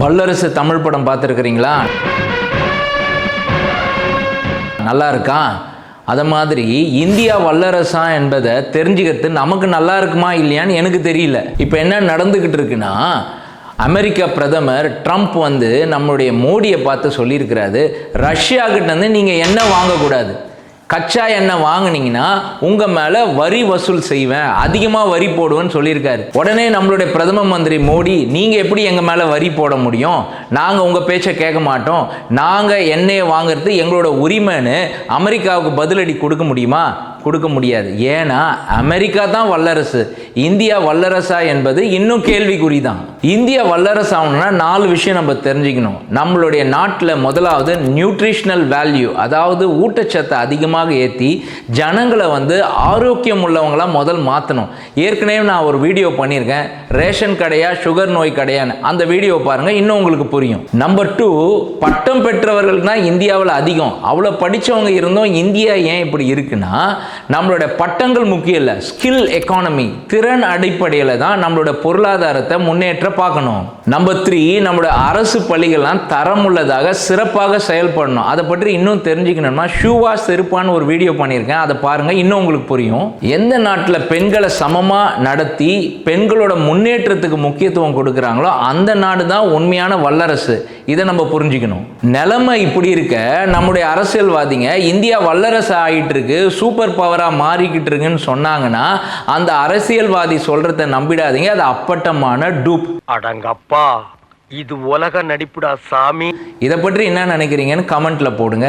வல்லரசு தமிழ் படம் பார்த்துருக்கிறீங்களா? நல்லா இருக்கா? அதை மாதிரி இந்தியா வல்லரசா என்பதை தெரிஞ்சுக்கிறது நமக்கு நல்லா இருக்குமா இல்லையான்னு எனக்கு தெரியல. இப்போ என்ன நடந்துக்கிட்டு இருக்குன்னா, அமெரிக்கா பிரதமர் ட்ரம்ப் நம்மளுடைய மோடியை பார்த்து சொல்லியிருக்கிறாரு, ரஷ்யாக்கிட்ட நீங்கள் எண்ணெய் வாங்கக்கூடாது, கச்சா எண்ணெய் வாங்கினீங்கன்னா உங்க மேல வரி வசூல் செய்வேன், அதிகமாக வரி போடுவேன்னு சொல்லியிருக்காரு. உடனே நம்மளுடைய பிரதம மந்திரி மோடி, நீங்க எப்படி எங்க மேல வரி போட முடியும், நாங்க உங்க பேச்சை கேட்க மாட்டோம், நாங்க எண்ணெயை வாங்குறது எங்களோட உரிமைன்னு அமெரிக்காவுக்கு பதிலடி கொடுக்க முடியுமா? கொடுக்க முடியாது. ஏன்னா அமெரிக்கா தான் வல்லரசு, இந்தியா வல்லரசா என்பது இன்னும் கேள்விக்குறி தான். இந்தியா வல்லரசு ஆகணும்னா 4 விஷயம் நம்ம தெரிஞ்சுக்கணும். நம்மளுடைய நாட்டில் முதலாவது நியூட்ரிஷனல் வேல்யூ, அதாவது ஊட்டச்சத்தை அதிகமாக ஏற்றி ஜனங்களை ஆரோக்கியம் உள்ளவங்களா முதல் மாற்றணும். ஏற்கனவே நான் ஒரு வீடியோ பண்ணியிருக்கேன், ரேஷன் கடையா சுகர் நோய் கடையான்னு. அந்த வீடியோ பாருங்க, இன்னும் உங்களுக்கு புரியும். நம்பர் 2, பட்டம் பெற்றவர்கள் தான் இந்தியாவில் அதிகம். அவ்வளோ படித்தவங்க இருந்தோம், இந்தியா ஏன் இப்படி இருக்குன்னா, நம்மளோட பட்டங்கள் முக்கியம் இல்லை, ஸ்கில் எக்கானமி, திறன் அடிப்படையில் தான் நம்மளோட பொருளாதாரத்தை முன்னேற்ற பார்க்கணும். நம்பர் 3, நம்மளோட அரசு பள்ளிகள்லாம் தரம் உள்ளதாக சிறப்பாக செயல்படணும். அதை பற்றி இன்னும் தெரிஞ்சுக்கணும்னா ஷூவா செருப்பான்னு ஒரு வீடியோ பண்ணியிருக்கேன், அதை பாருங்க, இன்னும் உங்களுக்கு புரியும். எந்த நாட்டில் பெண்களை சமமாக நடத்தி பெண்களோட முன்னேற்றத்துக்கு முக்கியத்துவம் கொடுக்குறாங்களோ அந்த நாடு தான் உண்மையான வல்லரசு. இதை நம்ம புரிஞ்சுக்கணும். நிலைமை இப்படி இருக்க நம்முடைய அரசியல்வாதிங்க இந்தியா வல்லரசு ஆகிட்டு இருக்கு, சூப்பர் பவரா மாறிக்கிட்டு இருக்குன்னு சொன்னாங்கன்னா அந்த அரசியல்வாதி சொல்றதை நம்பிடாதீங்க, அது அப்பட்டமான டூப். அடங்கப்பா, இது உலக நடிப்புடா சாமி. இதை பற்றி என்ன நினைக்கிறீங்கன்னு கமெண்ட்ல போடுங்க.